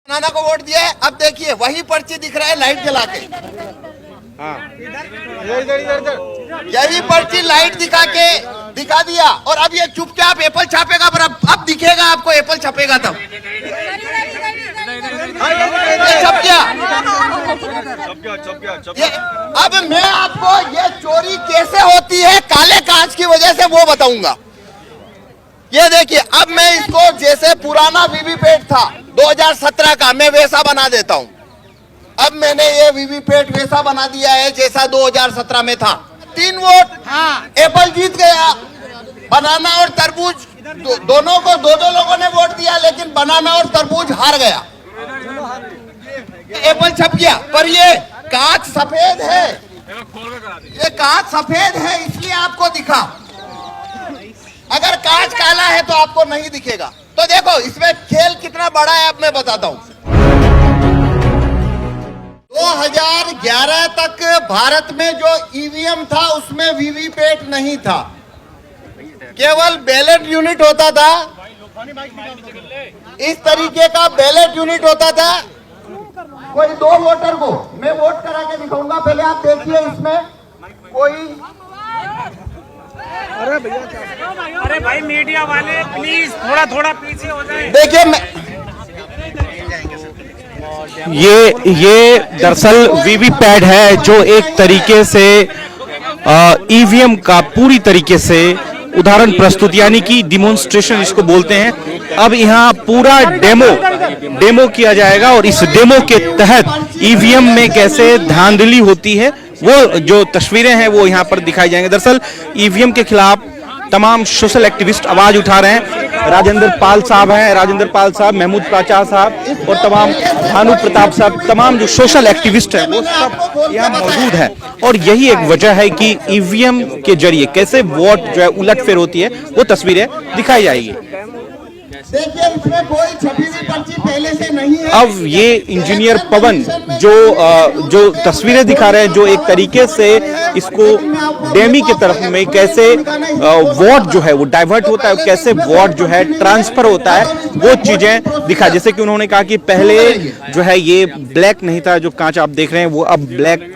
बनाना को वोट दिया है। अब देखिए वही पर्ची दिख रहा है लाइट जला के। हाँ इधर यही पर्ची लाइट दिखा दिया और अब ये चुपचाप एप्पल छापेगा। पर अब दिखेगा आपको एप्पल छपेगा तब ये छप गया। अब मैं आपको ये चोरी कैसे होती है काले कांच की वजह से वो बताऊंगा। ये देखिए अब मैं इसको जैसे पुराना वीवीपैट था 2017 का मैं वैसा बना देता हूं। अब मैंने ये वीवीपैट वैसा बना दिया है जैसा 2017 में था। 3 वोट एप्पल जीत गया। बनाना और तरबूज दोनों को दो लोगों ने वोट दिया, लेकिन बनाना और तरबूज हार गया। एप्पल छप गया। पर ये कांच सफेद है, ये कांच सफेद है इसलिए आपको दिखा। अगर कांच काला है तो आपको नहीं दिखेगा। तो देखो इसमें खेल कितना बड़ा है अब मैं बताता हूं। 2011 तक भारत में जो ईवीएम था उसमें वीवीपैट नहीं था, केवल बैलेट यूनिट होता था। इस तरीके का बैलेट यूनिट होता था। कोई 2 वोटर को मैं वोट करा के दिखाऊंगा। पहले आप देखिए इसमें कोई। अरे भाई मीडिया वाले प्लीज थोड़ा पीछे हो जाए। देखिए ये दरअसल वीवीपैट है जो एक तरीके से ईवीएम का पूरी तरीके से उदाहरण प्रस्तुत यानी कि डिमोन्स्ट्रेशन इसको बोलते हैं। अब यहाँ पूरा डेमो किया जाएगा और इस डेमो के तहत ईवीएम में कैसे धांधली होती है वो जो तस्वीरें हैं वो यहाँ पर दिखाई जाएंगे। दरअसल ईवीएम के खिलाफ तमाम सोशल एक्टिविस्ट आवाज उठा रहे हैं। राजेंद्र पाल साहब हैं, राजेंद्र पाल साहब, महमूद प्राचार साहब और तमाम भानु प्रताप साहब, तमाम जो सोशल एक्टिविस्ट हैं वो सब यहाँ मौजूद हैं। और यही एक वजह है कि ईवीएम के जरिए कैसे वोट जो है उलटफेर होती है वो तस्वीरें दिखाई जाएगी। देखिए इसमें कोई छपी हुई पर्ची पहले से नहीं है। अब ये इंजीनियर पवन जो तस्वीरें दिखा रहे हैं, जो एक तरीके से इसको डेमी के तरफ में कैसे वोट जो है वो डाइवर्ट होता है, कैसे वोट जो है ट्रांसफर होता है वो चीजें दिखा। जैसे कि उन्होंने कहा कि पहले जो है ये ब्लैक नहीं था, जो कांच आप देख रहे हैं वो अब ब्लैक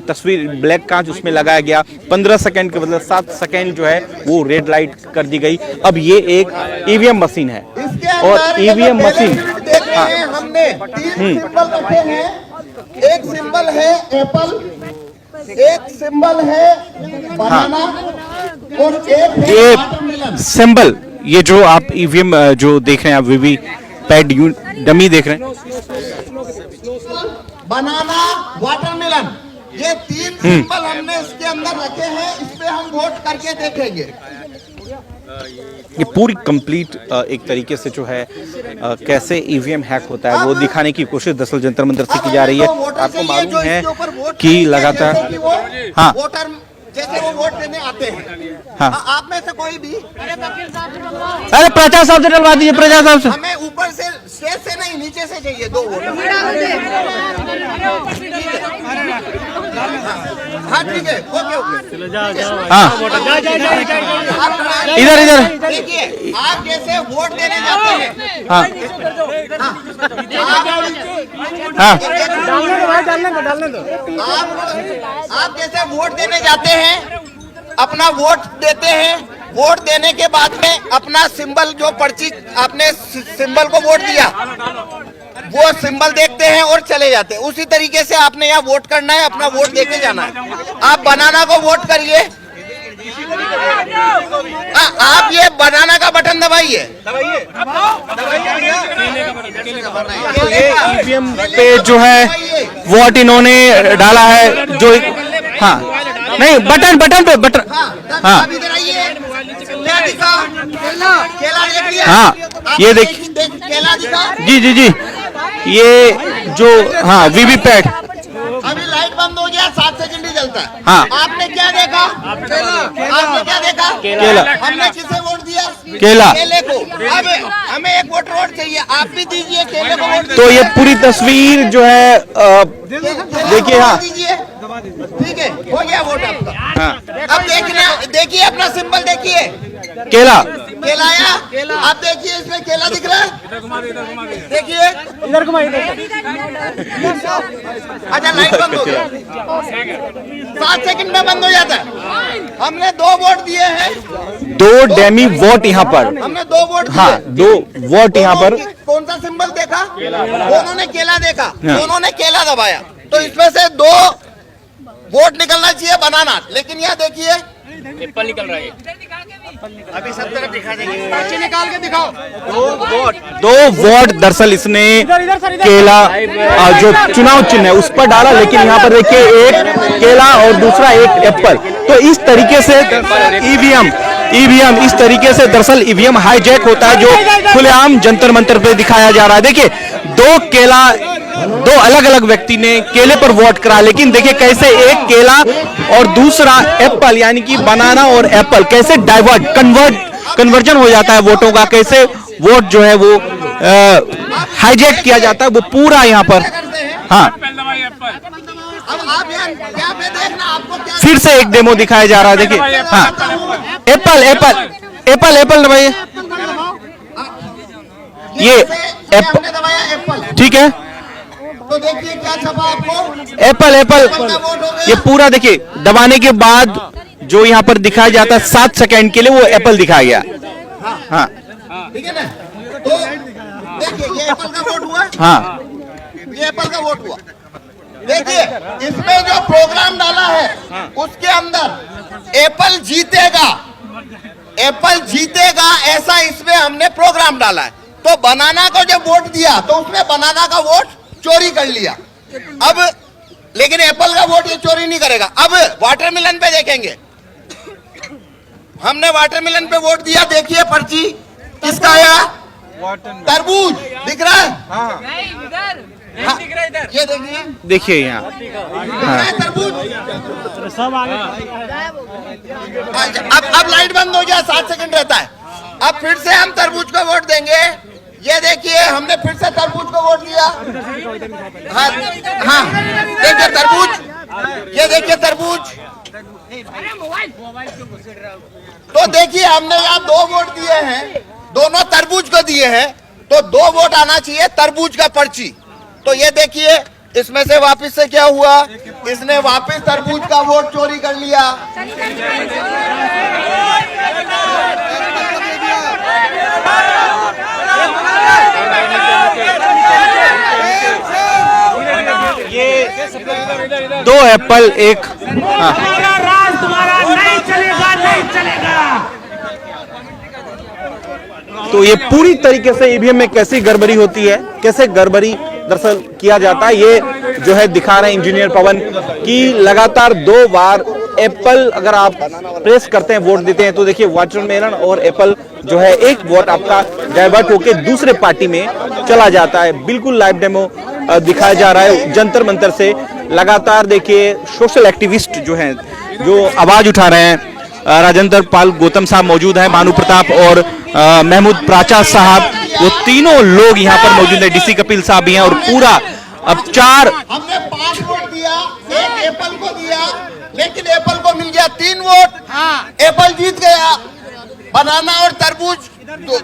तस्वीर ब्लैक कांच उसमें लगाया गया। 15 सेकंड के बदले 7 सेकंड जो है वो रेड लाइट कर दी गई। अब ये एक ईवीएम मशीन है और ईवीएम मशीन हमने 3 सिंबल रखे हैं। एक सिंबल है एप्पल, एक सिंबल है बनाना और एक है वाटरमेलन। सिंबल ये जो आप ईवीएम जो देख रहे हैं आप वीवीपैट डमी देख रहे हैं, बनाना वाटरमेलन ये 3 सिंबल हमने इसके अंदर रखे हैं। इस पे हम वोट करके देखेंगे। ये पूरी कंप्लीट एक तरीके से जो है कैसे ईवीएम हैक होता है वो दिखाने की कोशिश दरअसल जंतर मंतर से की जा रही है। आपको मालूम है कि लगातार वोटर जैसे वो वोट देने आते हैं। आप में से कोई भी अरे प्रचार साहब से डलवा दीजिए। प्रचार साहब से हमें ऊपर से स्टेज से नहीं नीचे से चाहिए 2 वोट। हाँ ठीक है ओके। हाँ इधर देखिए आप जैसे वोट देने जाते हैं। हाँ हाँ आप जैसे वोट देने जाते हैं, अपना वोट देते हैं। वोट देने के बाद में अपना सिंबल जो पर्ची आपने सिंबल को वोट दिया वो सिंबल देखते हैं और चले जाते हैं। उसी तरीके से आपने यहाँ वोट करना है, अपना वोट देके जाना है। आप बनाना को वोट करिए। आप ये बनाना का बटन दबाइए। ये ईवीएम पे जो है वोट इन्होंने डाला है जो हाँ नहीं बटन पे बटन हाँ हाँ ये देख जी ये जो हाँ वीवीपैट अभी लाइट बंद हो गया 7 सेकंड ही चलता है। हाँ आपने क्या देखा? केला। हमने किसे वोट दिया? केले को। अब हमें एक वोट चाहिए, आप भी दीजिए केले को वोट। तो ये पूरी तस्वीर जो है देखिए। हाँ ठीक है हो गया वोट आपका। हाँ अब देखिए अपना सिंबल देखिए केला। केला आया, आप देखिए इसमें केला दिख रहा है, देखिए इधर घुमा इधर। अच्छा लाइट बंद हो गया, 7 सेकंड में बंद हो जाता है। हमने 2 वोट दिए हैं, 2 डेमी वोट यहाँ पर, हमने 2 वोट दिए। हाँ 2 वोट यहाँ पर। कौन सा सिंबल देखा? दोनों ने केला देखा, दोनों ने केला दबाया, तो इसमें से 2 वोट निकलना चाहिए बनाना, लेकिन यहाँ देखिए एप्पल निकल रहा है। अभी सब तरफ दिखा देंगे, पर्ची निकाल के दिखाओ। 2 वोट दरअसल इसने केला जो चुनाव चिन्ह है उस पर डाला, लेकिन यहाँ पर देखिए एक केला और दूसरा एक एप्पल। तो इस तरीके से ईवीएम इस तरीके से दरअसल ईवीएम हाईजैक होता है, जो खुलेआम जंतर मंतर पे दिखाया जा रहा है। देखिए 2 अलग अलग व्यक्ति ने केले पर वोट करा, लेकिन देखिए कैसे एक केला और दूसरा एप्पल यानी कि बनाना और एप्पल कैसे कन्वर्जन हो जाता है वोटों का, कैसे वोट जो है वो हाईजैक किया जाता है, वो पूरा यहाँ पर। हाँ अब आप यहाँ पे देखना, आपको क्या फिर से एक डेमो दिखाया जा रहा है, देखिए हाँ एप्पल दबाइए, ये हमने दबाया एप्पल, ठीक है तो देखिए क्या छपा आपको, एप्पल। ये पूरा देखिए दबाने के बाद जो यहाँ पर दिखाया जाता है 7 सेकंड के लिए वो एप्पल दिखाया गया। हाँ ठीक है ना, तो देखिए ये एप्पल का वोट हुआ, हाँ ये एप्पल का वोट हुआ। देखिए इसमें जो प्रोग्राम डाला है उसके अंदर एप्पल जीतेगा ऐसा इसमें हमने प्रोग्राम डाला है। तो बनाना को जब वोट दिया तो उसमें बनाना का वोट चोरी कर लिया। अब लेकिन एप्पल का वोट ये चोरी नहीं करेगा। अब वाटरमेलन पे देखेंगे, हमने वाटरमेलन पे वोट दिया, देखिए पर्ची किसका आया, तरबूज दिख रहा है, हाँ, ये देखिए यहाँ तरबूज। सब आगे। अब लाइट बंद हो गया, 7 सेकंड रहता है। अब फिर से हम तरबूज को वोट देंगे, ये देखिए हमने फिर से तरबूज को वोट दिया। हाँ देखिए तरबूज, ये देखिए तरबूज। तो देखिए हमने यहाँ 2 वोट दिए हैं, दोनों तरबूज को दिए हैं, तो 2 वोट आना चाहिए तरबूज का पर्ची। तो ये देखिए इसमें से वापस से क्या हुआ, इसने वापस तरबूज का वोट चोरी कर लिया। ये 2 एप्पल एक, हाँ राज तुम्हारा नहीं चलेगा, नहीं चलेगा। तो ये पूरी तरीके से ईवीएम में कैसी गड़बड़ी होती है, कैसे गड़बड़ी दरअसल किया जाता है, ये जो है दिखा रहे हैं इंजीनियर पवन कि लगातार 2 बार एप्पल अगर आप प्रेस करते हैं वोट देते हैं तो देखिए वाटरमेलन और एप्पल जो है एक वोट आपका डाइवर्ट होके दूसरे पार्टी में चला जाता है। बिल्कुल लाइव डेमो दिखाया जा रहा है जंतर मंतर से। लगातार देखिए सोशल एक्टिविस्ट जो हैं, जो आवाज उठा रहे हैं, राजेंद्र पाल गौतम साहब मौजूद हैं, भानु प्रताप और महमूद प्राचा साहब, वो तीनों लोग यहाँ पर मौजूद हैं, डीसी कपिल साहब भी हैं, और पूरा अब 4 हमने 5 वोट दिया, एक एप्पल को दिया, लेकिन एप्पल को मिल गया 3 वोट। हाँ एप्पल जीत गया। बनाना और तरबूज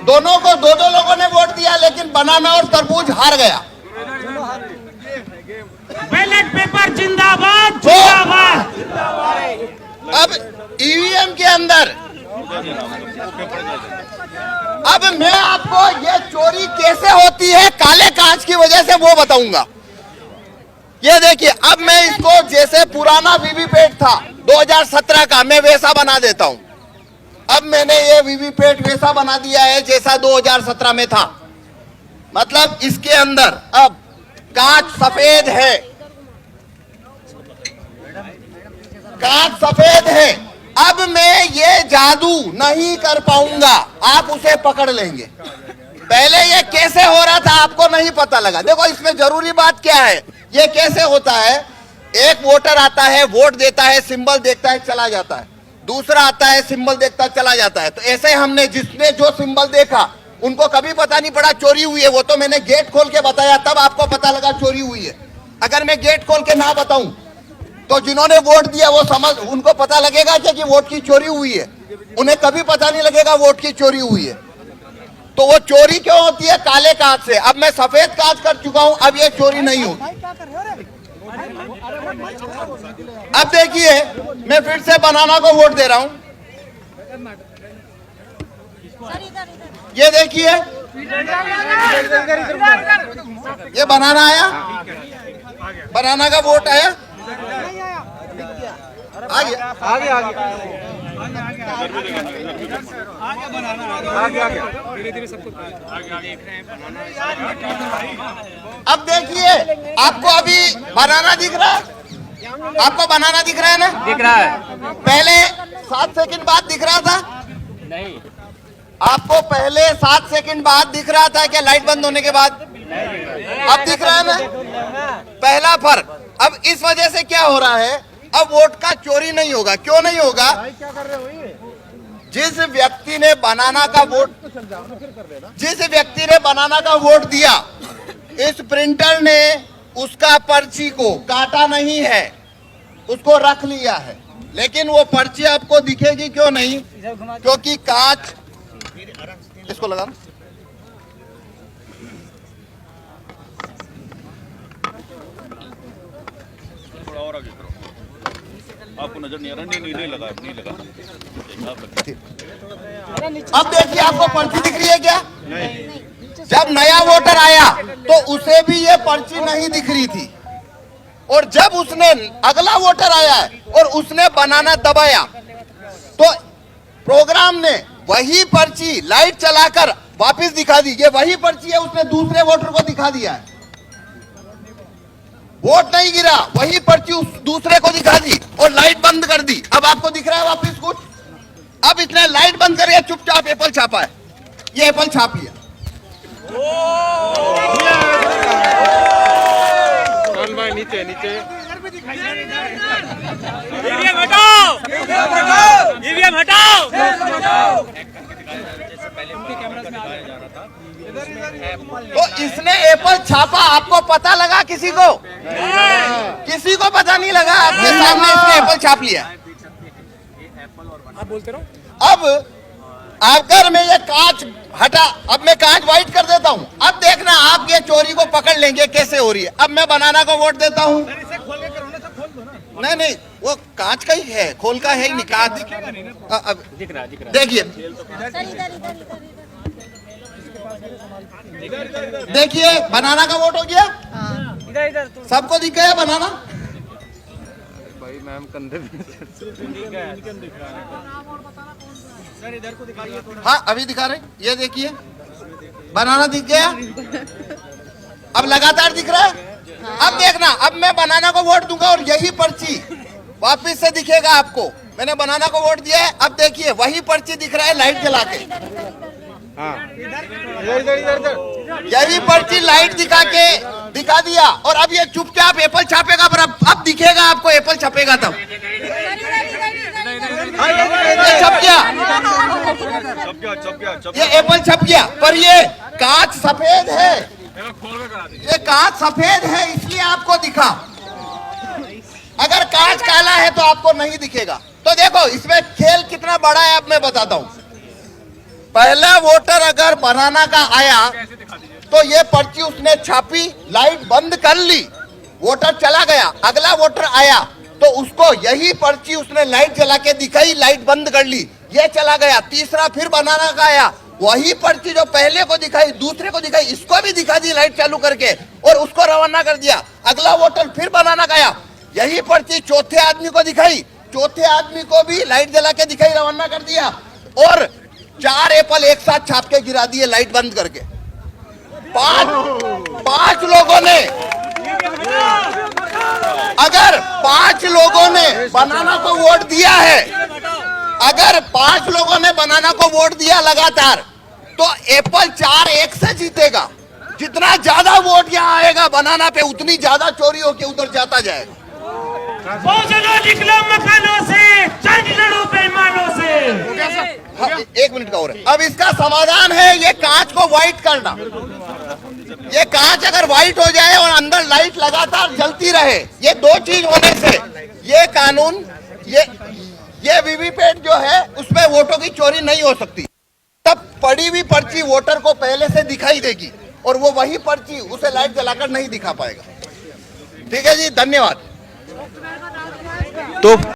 दोनों को 2-2 लोगों ने वोट दिया, लेकिन बनाना और तरबूज हार गया। बैलेट पेपर जिंदाबाद, जिंदाबाद। अब ईवीएम के अंदर अब मैं आपको ये चोरी कैसे होती है काले कांच की वजह से वो बताऊंगा। ये देखिए अब मैं इसको जैसे पुराना वीवीपैट था 2017 का, मैं वैसा बना देता हूं। अब मैंने ये वीवीपैट वैसा बना दिया है जैसा 2017 में था। मतलब इसके अंदर अब कांच सफेद है, कांच सफेद है। अब मैं ये जादू नहीं कर पाऊंगा, आप उसे पकड़ लेंगे। पहले ये कैसे हो रहा था आपको नहीं पता लगा। देखो इसमें जरूरी बात क्या है, ये कैसे होता है, एक वोटर आता है, वोट देता है, सिंबल देखता है, चला जाता है। दूसरा आता है, सिंबल देखता है, चला जाता है। तो ऐसे हमने जिसने जो सिंबल देखा उनको कभी पता नहीं पड़ा चोरी हुई है। वो तो मैंने गेट खोल के बताया, तब आपको पता लगा चोरी हुई है। अगर मैं गेट खोल के ना बताऊं तो जिन्होंने वोट दिया वो समझ, उनको पता लगेगा कि वोट की चोरी हुई है? उन्हें कभी पता नहीं लगेगा वोट की चोरी हुई है। तो वो चोरी क्यों होती है? काले कांच से। अब मैं सफेद कांच कर चुका हूं, अब ये चोरी नहीं होगी। अब देखिए, मैं फिर से बनाना को वोट दे रहा हूं। ये देखिए, ये बनाना आया, बनाना का वोट आया, आ गया। अब देखिए, आपको अभी बनाना दिख रहा है? आपको बनाना दिख रहा है ना? दिख रहा है। पहले 7 सेकंड बाद दिख रहा था? नहीं, आपको पहले 7 सेकंड बाद दिख रहा था क्या लाइट बंद होने के बाद? अब दिख रहा है ना? पहला फर्क। अब इस वजह से क्या हो रहा है, अब वोट का चोरी नहीं होगा। क्यों नहीं होगा? जिस व्यक्ति ने बनाना का वोट दिया, इस प्रिंटर ने उसका पर्ची को काटा नहीं है, उसको रख लिया है। लेकिन वो पर्ची आपको दिखेगी क्यों नहीं? क्योंकि कांच, इसको लगा, आपको नजर नहीं आ रहा? नहीं लगा। अब देखिए, आपको पर्ची दिख रही है क्या? नहीं। जब नया वोटर आया तो उसे भी ये पर्ची नहीं दिख रही थी, और जब उसने अगला वोटर आया है और उसने बनाना दबाया तो प्रोग्राम ने वही पर्ची लाइट चलाकर वापस दिखा दी। ये वही पर्ची है, उसने दूसरे वोटर को दिखा दिया है। वोट नहीं गिरा, वही पर्ची उस दूसरे को दिखा दी और लाइट बंद कर दी। अब आपको दिख रहा है वापस कुछ? अब इसने लाइट बंद कर चुपचाप एप्पल छापा है, ये एप्पल छाप लिया। नीचे ईवीएम हटाओ, ईवीएम हटाओ। तो इसने एप्पल छापा, आपको पता लगा? किसी को पता नहीं लगा। आपके सामने इसने एप्पल छाप लिया। अब अगर मैं ये कांच हटा, अब मैं कांच व्हाइट कर देता हूँ, अब देखना आप ये चोरी को पकड़ लेंगे कैसे हो रही है। अब मैं बनाना को वोट देता हूँ। नहीं, वो कांच का ही है, खोल का है ही नहीं। कांच दिख रहा। देखिए, बनाना का वोट हो गया। सबको दिख गया बनाना? भाई मैम कंधे हाँ, अभी दिखा रहे। ये देखिए, बनाना दिख गया। अब लगातार दिख रहा है। अब देखना, अब मैं बनाना को वोट दूंगा और यही पर्ची वापस से दिखेगा आपको। मैंने बनाना को वोट दिया है। अब देखिए, वही पर्ची दिख रहा है लाइट जला के। यही पर्ची लाइट दिखा दिया, और अब ये चुपचाप एप्पल छापेगा। पर अब दिखेगा आपको, एप्पल छपेगा तब। ये छप गया, ये एप्पल छप गया। पर ये कांच सफेद है, ये कांच सफेद है, इसलिए आपको दिखा। अगर कांच काला है तो आपको नहीं दिखेगा। तो देखो, इसमें खेल कितना बड़ा है, अब मैं बताता हूं। पहला वोटर अगर बनाना का आया तो ये पर्ची उसने छापी, लाइट बंद कर ली, वोटर चला गया। अगला वोटर आया तो उसको यही पर्ची उसने लाइट जला के दिखाई, लाइट बंद कर ली, ये चला गया। तीसरा फिर बनाना का आया, वही पर्ची जो पहले को दिखाई, दूसरे को दिखाई, इसको भी दिखा दी लाइट चालू करके, और उसको रवाना कर दिया। अगला वोटर फिर बनाना का आया, यही पर्ची चौथे आदमी को दिखाई, चौथे आदमी को भी लाइट जला के दिखाई, रवाना कर दिया, और 4 एप्पल एक साथ छाप के गिरा दिए लाइट बंद करके। पांच लोगों ने, अगर 5 लोगों ने बनाना को वोट दिया है, अगर 5 लोगों ने बनाना को वोट दिया लगातार, तो एप्पल 4-1 से जीतेगा। जितना ज्यादा वोट यहाँ आएगा बनाना पे, उतनी ज्यादा चोरी होके उधर जाता जाएगा। निकलो मकानों से, जंग लड़ो बेईमानों से। हाँ, 1 मिनट का और है। अब इसका समाधान है ये कांच को व्हाइट करना। ये कांच अगर व्हाइट हो जाए और अंदर लाइट लगातार जलती रहे, ये 2 चीज होने से ये कानून, ये वीवीपैट जो है उसमें वोटों की चोरी नहीं हो सकती। तब पड़ी हुई पर्ची वोटर को पहले से दिखाई देगी और वो वही पर्ची उसे लाइट जलाकर नहीं दिखा पाएगा। ठीक है जी, धन्यवाद। तो